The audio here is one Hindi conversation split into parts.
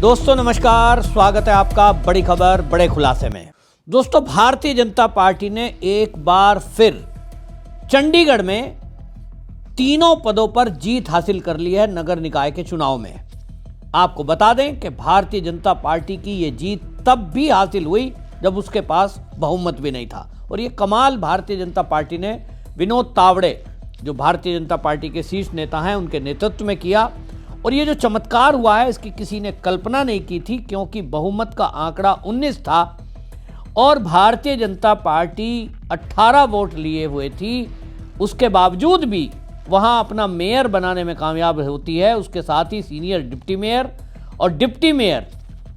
दोस्तों नमस्कार, स्वागत है आपका बड़ी खबर बड़े खुलासे में। दोस्तों, भारतीय जनता पार्टी ने एक बार फिर चंडीगढ़ में तीनों पदों पर जीत हासिल कर ली है नगर निकाय के चुनाव में। आपको बता दें कि भारतीय जनता पार्टी की यह जीत तब भी हासिल हुई जब उसके पास बहुमत भी नहीं था। और ये कमाल भारतीय जनता पार्टी ने विनोद तावड़े, जो भारतीय जनता पार्टी के शीर्ष नेता हैं, उनके नेतृत्व में किया। और ये जो चमत्कार हुआ है इसकी किसी ने कल्पना नहीं की थी, क्योंकि बहुमत का आंकड़ा 19 था और भारतीय जनता पार्टी 18 वोट लिए हुए थी। उसके बावजूद भी वहां अपना मेयर बनाने में कामयाब होती है। उसके साथ ही सीनियर डिप्टी मेयर और डिप्टी मेयर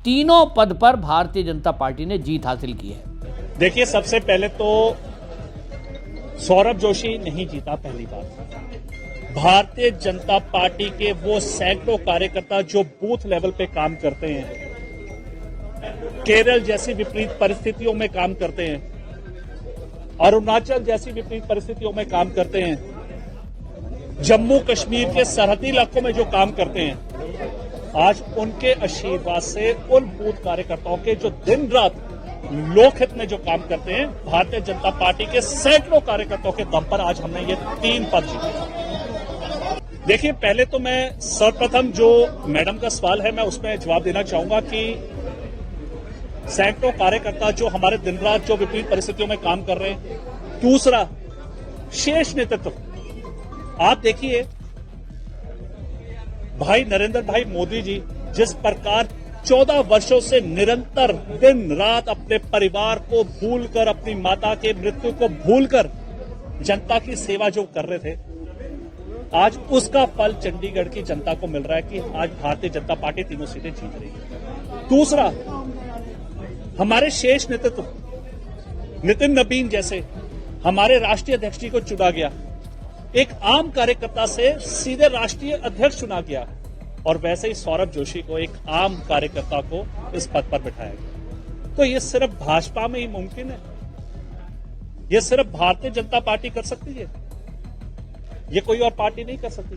तीनों पद पर भारतीय जनता पार्टी ने जीत हासिल की है। देखिए, सबसे पहले तो सौरभ जोशी नहीं जीता पहली बार। भारतीय जनता पार्टी के वो सैकड़ों कार्यकर्ता जो बूथ लेवल पे काम करते हैं, केरल जैसी विपरीत परिस्थितियों में काम करते हैं, अरुणाचल जैसी विपरीत परिस्थितियों में काम करते हैं, जम्मू कश्मीर के सरहदी इलाकों में जो काम करते हैं, आज उनके आशीर्वाद से उन बूथ कार्यकर्ताओं के जो दिन रात लोकहित में जो काम करते हैं, भारतीय जनता पार्टी के सैकड़ों कार्यकर्ताओं के दम पर आज हमने ये 3 पद जीते। देखिए, पहले तो मैं सर्वप्रथम जो मैडम का सवाल है मैं उसमें जवाब देना चाहूंगा कि सैकड़ों कार्यकर्ता जो हमारे दिन रात जो विपरीत परिस्थितियों में काम कर रहे हैं। दूसरा, शेष नेतृत्व। आप देखिए, भाई नरेंद्र भाई मोदी जी जिस प्रकार 14 वर्षों से निरंतर दिन रात अपने परिवार को भूलकर, अपनी माता के मृत्यु को भूलकर जनता की सेवा जो कर रहे थे, आज उसका फल चंडीगढ़ की जनता को मिल रहा है कि आज भारतीय जनता पार्टी तीनों सीटें जीत रही है। दूसरा, हमारे शेष नेतृत्व, नितिन नबीन जैसे हमारे राष्ट्रीय अध्यक्ष जी को चुना गया, एक आम कार्यकर्ता से सीधे राष्ट्रीय अध्यक्ष चुना गया, और वैसे ही सौरभ जोशी को, एक आम कार्यकर्ता को इस पद पर बिठाया गया। तो यह सिर्फ भाजपा में ही मुमकिन है, यह सिर्फ भारतीय जनता पार्टी कर सकती है, ये कोई और पार्टी नहीं कर सकती।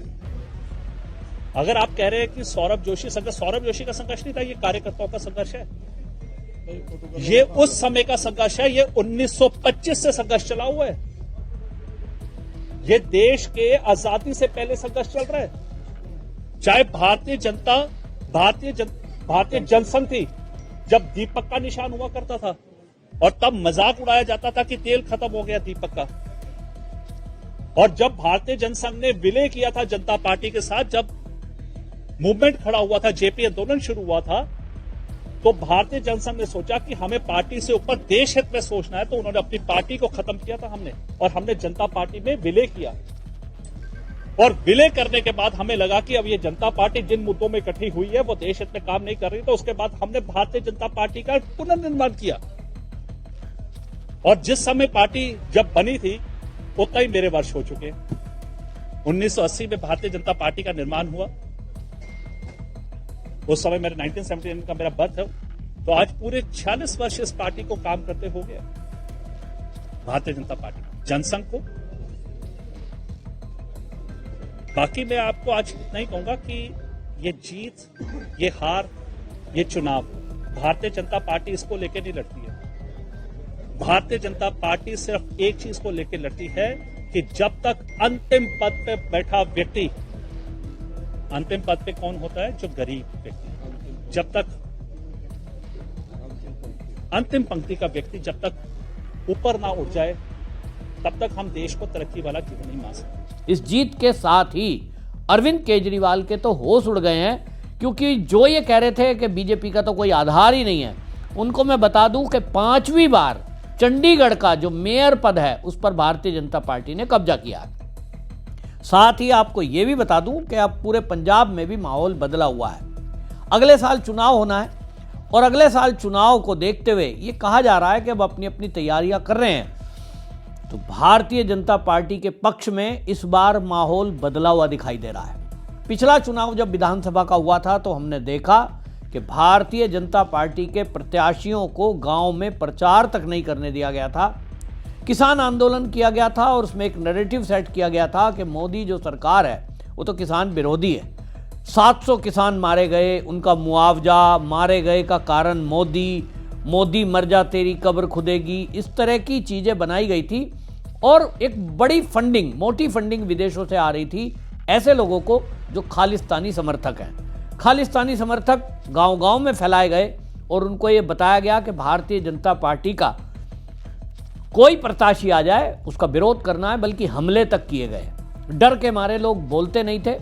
अगर आप कह रहे हैं कि सौरभ जोशी का संघर्ष नहीं था, ये कार्यकर्ताओं का संघर्ष है। ये उस समय का संघर्ष है, ये 1925 से संघर्ष चला हुआ है। ये देश के आजादी से पहले संघर्ष चल रहा है। चाहे भारतीय जनसंघ थी, जब दीपक का निशान हुआ करता था और तब मजाक उड़ाया जाता था कि तेल खत्म हो गया दीपक का। और जब भारतीय जनसंघ ने विलय किया था जनता पार्टी के साथ, जब मूवमेंट खड़ा हुआ था, जेपी आंदोलन शुरू हुआ था, तो भारतीय जनसंघ ने सोचा कि हमें पार्टी से ऊपर देश हित में सोचना है, तो उन्होंने अपनी पार्टी को खत्म किया था और हमने जनता पार्टी में विलय किया। और विलय करने के बाद हमें लगा कि अब ये जनता पार्टी जिन मुद्दों में इकट्ठी हुई है वो देश हित में काम नहीं कर रही, तो उसके बाद हमने भारतीय जनता पार्टी का पुनर्निर्माण किया। और जिस समय पार्टी जब बनी थी उतना ही मेरे वर्ष हो चुके। 1980 में भारतीय जनता पार्टी का निर्माण हुआ, उस समय मेरे 1979 का मेरा बर्थ है। तो आज पूरे 46 वर्ष इस पार्टी को काम करते हो गया, भारतीय जनता पार्टी जनसंघ को। बाकी मैं आपको आज इतना ही कहूंगा कि ये जीत, ये हार, ये चुनाव भारतीय जनता पार्टी इसको लेकर नहीं लड़ती है। भारतीय जनता पार्टी सिर्फ एक चीज को लेकर लड़ती है कि जब तक अंतिम पद पे बैठा व्यक्ति, अंतिम पद पे कौन होता है? जो गरीब व्यक्ति, जब तक अंतिम पंक्ति का व्यक्ति जब तक ऊपर ना उठ जाए, तब तक हम देश को तरक्की वाला जीवन नहीं मान सकते। इस जीत के साथ ही अरविंद केजरीवाल के तो होश उड़ गए हैं, क्योंकि जो ये कह रहे थे कि बीजेपी का तो कोई आधार ही नहीं है, उनको मैं बता दूं कि 5वीं बार चंडीगढ़ का जो मेयर पद है उस पर भारतीय जनता पार्टी ने कब्जा किया। साथ ही आपको यह भी बता दूं कि अब पूरे पंजाब में भी माहौल बदला हुआ है। अगले साल चुनाव होना है और अगले साल चुनाव को देखते हुए ये कहा जा रहा है कि अब अपनी अपनी तैयारियां कर रहे हैं। तो भारतीय जनता पार्टी के पक्ष में इस बार माहौल बदला हुआ दिखाई दे रहा है। पिछला चुनाव जब विधानसभा का हुआ था तो हमने देखा कि भारतीय जनता पार्टी के प्रत्याशियों को गांव में प्रचार तक नहीं करने दिया गया था। किसान आंदोलन किया गया था और उसमें एक नैरेटिव सेट किया गया था कि मोदी जो सरकार है वो तो किसान विरोधी है। 700 किसान मारे गए, उनका मुआवजा, मारे गए का कारण मोदी मर जा तेरी कब्र खुदेगी, इस तरह की चीज़ें बनाई गई थी। और एक बड़ी फंडिंग, मोटी फंडिंग विदेशों से आ रही थी ऐसे लोगों को जो खालिस्तानी समर्थक हैं। खालिस्तानी समर्थक गांव-गांव में फैलाए गए और उनको ये बताया गया कि भारतीय जनता पार्टी का कोई प्रत्याशी आ जाए उसका विरोध करना है, बल्कि हमले तक किए गए। डर के मारे लोग बोलते नहीं थे।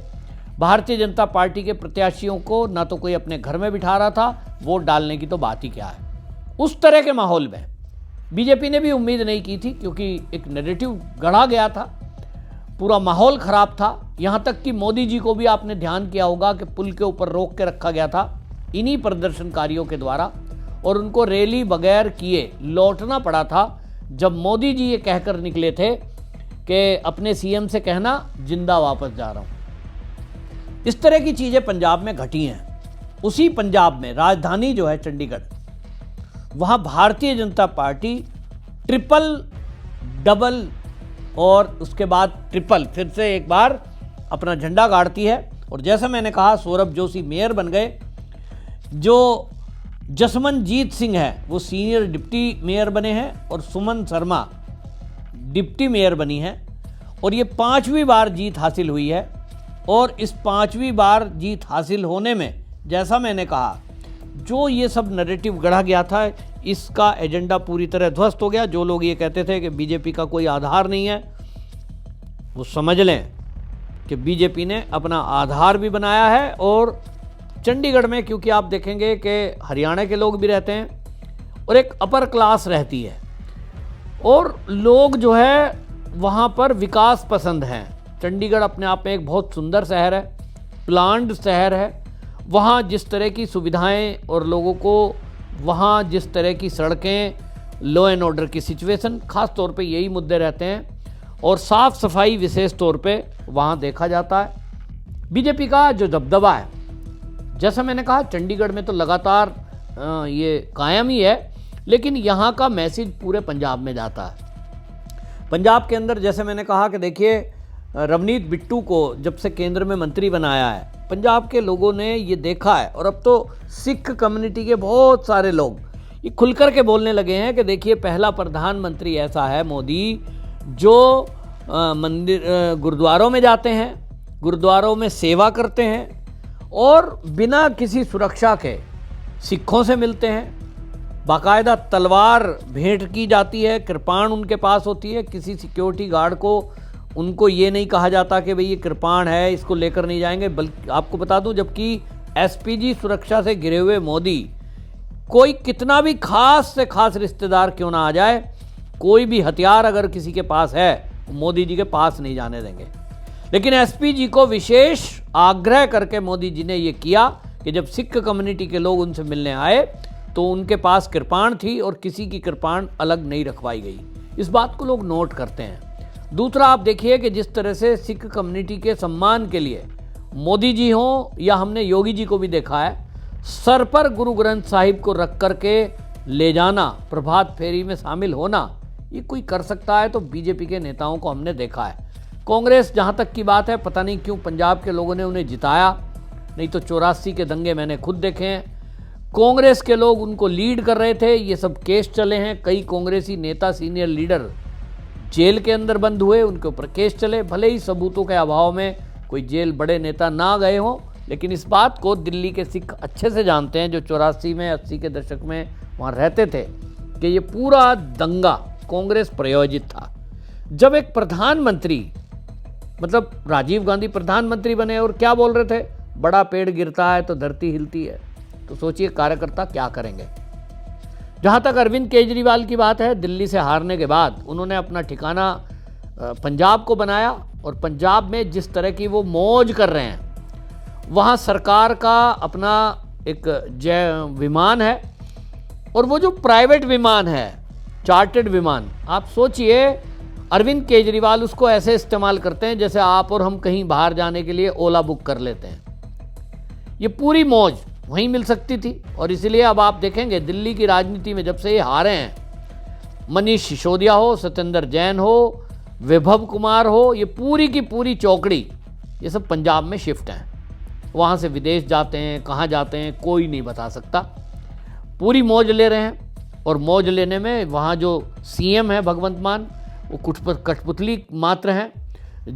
भारतीय जनता पार्टी के प्रत्याशियों को ना तो कोई अपने घर में बिठा रहा था, वोट डालने की तो बात ही क्या है। उस तरह के माहौल में बीजेपी ने भी उम्मीद नहीं की थी, क्योंकि एक नैरेटिव गढ़ा गया था, पूरा माहौल खराब था। यहाँ तक कि मोदी जी को भी आपने ध्यान किया होगा कि पुल के ऊपर रोक के रखा गया था इन्हीं प्रदर्शनकारियों के द्वारा, और उनको रैली बगैर किए लौटना पड़ा था। जब मोदी जी ये कहकर निकले थे कि अपने सीएम से कहना जिंदा वापस जा रहा हूँ। इस तरह की चीज़ें पंजाब में घटी हैं। उसी पंजाब में राजधानी जो है चंडीगढ़, वहाँ Bharatiya Janata party triple, double और उसके बाद ट्रिपल फिर से एक बार अपना झंडा गाड़ती है। और जैसा मैंने कहा, सौरभ जोशी मेयर बन गए, जो जसमनजीत सिंह है वो सीनियर डिप्टी मेयर बने हैं, और सुमन शर्मा डिप्टी मेयर बनी है। और ये 5वीं बार जीत हासिल हुई है। और इस 5वीं बार जीत हासिल होने में, जैसा मैंने कहा, जो ये सब नैरेटिव गढ़ा गया था, इसका एजेंडा पूरी तरह ध्वस्त हो गया। जो लोग ये कहते थे कि बीजेपी का कोई आधार नहीं है, वो समझ लें कि बीजेपी ने अपना आधार भी बनाया है। और चंडीगढ़ में, क्योंकि आप देखेंगे कि हरियाणा के लोग भी रहते हैं और एक अपर क्लास रहती है, और लोग जो है वहाँ पर विकास पसंद हैं। चंडीगढ़ अपने आप में एक बहुत सुंदर शहर है, प्लान्ड शहर है। वहाँ जिस तरह की सुविधाएं और लोगों को, वहाँ जिस तरह की सड़कें, लॉ एंड ऑर्डर की सिचुएशन, खास तौर पे यही मुद्दे रहते हैं, और साफ़ सफाई विशेष तौर पे वहाँ देखा जाता है। बीजेपी का जो दबदबा है, जैसा मैंने कहा, चंडीगढ़ में तो लगातार ये कायम ही है, लेकिन यहाँ का मैसेज पूरे पंजाब में जाता है। पंजाब के अंदर, जैसे मैंने कहा कि देखिए, रवनीत बिट्टू को जब से केंद्र में मंत्री बनाया है, पंजाब के लोगों ने ये देखा है, और अब तो सिख कम्युनिटी के बहुत सारे लोग ये खुलकर के बोलने लगे हैं कि देखिए, पहला प्रधानमंत्री ऐसा है मोदी, जो मंदिर, गुरुद्वारों में जाते हैं, गुरुद्वारों में सेवा करते हैं, और बिना किसी सुरक्षा के सिखों से मिलते हैं। बाकायदा तलवार भेंट की जाती है, कृपाण उनके पास होती है। किसी सिक्योरिटी गार्ड को उनको ये नहीं कहा जाता कि भाई ये कृपाण है, इसको लेकर नहीं जाएंगे। बल्कि आपको बता दूं, जबकि एसपीजी सुरक्षा से घिरे हुए मोदी, कोई कितना भी खास से खास रिश्तेदार क्यों ना आ जाए, कोई भी हथियार अगर किसी के पास है, मोदी जी के पास नहीं जाने देंगे। लेकिन एसपीजी को विशेष आग्रह करके मोदी जी ने ये किया कि जब सिख कम्युनिटी के लोग उनसे मिलने आए तो उनके पास कृपाण थी और किसी की कृपाण अलग नहीं रखवाई गई। इस बात को लोग नोट करते हैं। दूसरा, आप देखिए कि जिस तरह से सिख कम्युनिटी के सम्मान के लिए मोदी जी हों या हमने योगी जी को भी देखा है, सर पर गुरु ग्रंथ साहिब को रख करके ले जाना, प्रभात फेरी में शामिल होना, ये कोई कर सकता है तो बीजेपी के नेताओं को हमने देखा है। कांग्रेस, जहाँ तक की बात है, पता नहीं क्यों पंजाब के लोगों ने उन्हें जिताया, नहीं तो 84 के दंगे मैंने खुद देखे हैं। कांग्रेस के लोग उनको लीड कर रहे थे, ये सब केस चले हैं। कई कांग्रेसी नेता, सीनियर लीडर जेल के अंदर बंद हुए, उनके ऊपर केस चले। भले ही सबूतों के अभाव में कोई जेल बड़े नेता ना गए हों, लेकिन इस बात को दिल्ली के सिख अच्छे से जानते हैं, जो 84 में, 80 के दशक में वहाँ रहते थे, कि ये पूरा दंगा कांग्रेस प्रायोजित था। जब एक प्रधानमंत्री, मतलब राजीव गांधी प्रधानमंत्री बने और क्या बोल रहे थे, बड़ा पेड़ गिरता है तो धरती हिलती है, तो सोचिए कार्यकर्ता क्या करेंगे। जहाँ तक अरविंद केजरीवाल की बात है, दिल्ली से हारने के बाद उन्होंने अपना ठिकाना पंजाब को बनाया, और पंजाब में जिस तरह की वो मौज कर रहे हैं, वहाँ सरकार का अपना एक विमान है, और वो जो प्राइवेट विमान है, चार्टर्ड विमान, आप सोचिए अरविंद केजरीवाल उसको ऐसे इस्तेमाल करते हैं जैसे आप और हम कहीं बाहर जाने के लिए ओला बुक कर लेते हैं। ये पूरी मौज वहीं मिल सकती थी, और इसलिए अब आप देखेंगे दिल्ली की राजनीति में जब से ये हारे हैं, मनीष सिसोदिया हो, सत्येंद्र जैन हो, विभव कुमार हो, ये पूरी की पूरी चौकड़ी, ये सब पंजाब में शिफ्ट हैं। वहाँ से विदेश जाते हैं, कहाँ जाते हैं कोई नहीं बता सकता। पूरी मौज ले रहे हैं, और मौज लेने में वहाँ जो सीएम है भगवंत मान, वो कठपुतली मात्र हैं।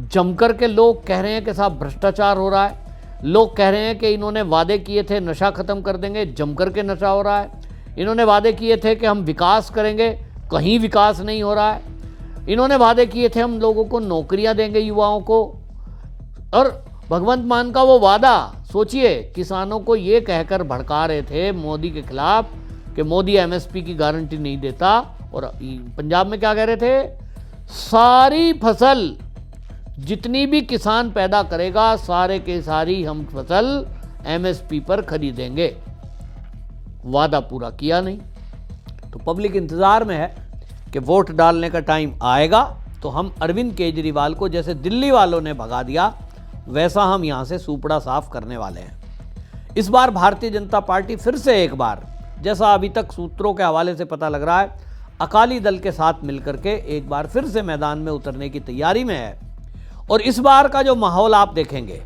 जमकर के लोग कह रहे हैं कि साहब भ्रष्टाचार हो रहा है, लोग कह रहे हैं कि इन्होंने वादे किए थे नशा खत्म कर देंगे, जमकर के नशा हो रहा है। इन्होंने वादे किए थे कि हम विकास करेंगे, कहीं विकास नहीं हो रहा है। इन्होंने वादे किए थे हम लोगों को नौकरियां देंगे युवाओं को, और भगवंत मान का वो वादा सोचिए, किसानों को ये कहकर भड़का रहे थे मोदी के खिलाफ कि मोदी एमएसपी की गारंटी नहीं देता, और पंजाब में क्या कह रहे थे, सारी फसल जितनी भी किसान पैदा करेगा सारे के सारी हम फसल एमएसपी पर खरीदेंगे। वादा पूरा किया नहीं। तो पब्लिक इंतजार में है कि वोट डालने का टाइम आएगा तो हम अरविंद केजरीवाल को जैसे दिल्ली वालों ने भगा दिया, वैसा हम यहां से सूपड़ा साफ करने वाले हैं। इस बार भारतीय जनता पार्टी फिर से एक बार, जैसा अभी तक सूत्रों के हवाले से पता लग रहा है, अकाली दल के साथ मिलकर के एक बार फिर से मैदान में उतरने की तैयारी में है। और इस बार का जो माहौल आप देखेंगे,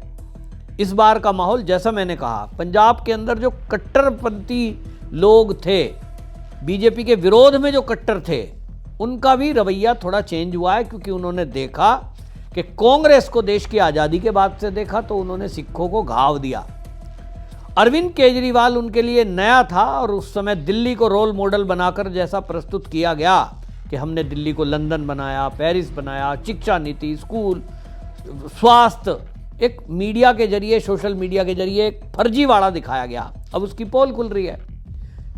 इस बार का माहौल जैसा मैंने कहा, पंजाब के अंदर जो कट्टरपंथी लोग थे, बीजेपी के विरोध में जो कट्टर थे, उनका भी रवैया थोड़ा चेंज हुआ है, क्योंकि उन्होंने देखा कि कांग्रेस को देश की आज़ादी के बाद से देखा तो उन्होंने सिखों को घाव दिया। अरविंद केजरीवाल उनके लिए नया था, और उस समय दिल्ली को रोल मॉडल बनाकर जैसा प्रस्तुत किया गया कि हमने दिल्ली को लंदन बनाया, पेरिस बनाया, शिक्षा नीति, स्कूल, स्वास्थ्य, एक मीडिया के जरिए, सोशल मीडिया के जरिए एक फर्जीवाड़ा दिखाया गया। अब उसकी पोल खुल रही है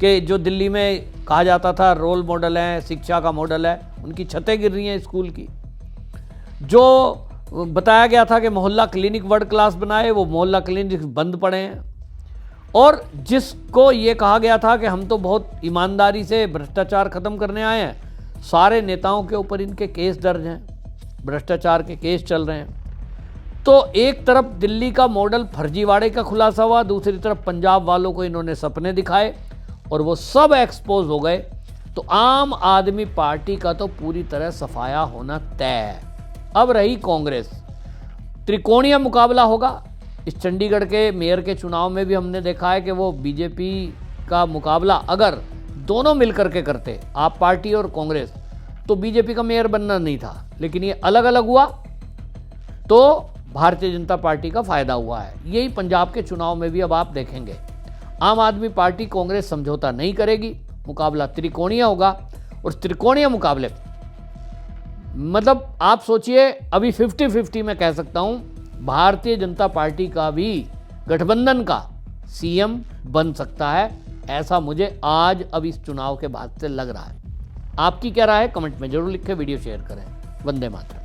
कि जो दिल्ली में कहा जाता था रोल मॉडल है, शिक्षा का मॉडल है, उनकी छतें गिर रही हैं स्कूल की। जो बताया गया था कि मोहल्ला क्लिनिक वर्ल्ड क्लास बनाए, वो मोहल्ला क्लिनिक बंद पड़े हैं। और जिसको ये कहा गया था कि हम तो बहुत ईमानदारी से भ्रष्टाचार खत्म करने आए हैं, सारे नेताओं के ऊपर इनके केस दर्ज हैं, भ्रष्टाचार के केस चल रहे हैं। तो एक तरफ दिल्ली का मॉडल फर्जीवाड़े का खुलासा हुआ, दूसरी तरफ पंजाब वालों को इन्होंने सपने दिखाए और वो सब एक्सपोज हो गए। तो आम आदमी पार्टी का तो पूरी तरह सफाया होना तय है। अब रही कांग्रेस, त्रिकोणीय मुकाबला होगा। इस चंडीगढ़ के मेयर के चुनाव में भी हमने देखा है कि वो बीजेपी का मुकाबला अगर दोनों मिलकर के करते, आप पार्टी और कांग्रेस, तो बीजेपी का मेयर बनना नहीं था। लेकिन ये अलग अलग हुआ तो भारतीय जनता पार्टी का फायदा हुआ है। यही पंजाब के चुनाव में भी अब आप देखेंगे। आम आदमी पार्टी कांग्रेस समझौता नहीं करेगी, मुकाबला त्रिकोणीय होगा। और त्रिकोणीय मुकाबले मतलब आप सोचिए, अभी 50-50 में कह सकता हूं, भारतीय जनता पार्टी का भी गठबंधन का सीएम बन सकता है, ऐसा मुझे आज अब इस चुनाव के बाद से लग रहा है। आपकी क्या राय है कमेंट में जरूर लिखें, वीडियो शेयर करें। वंदे मातरम।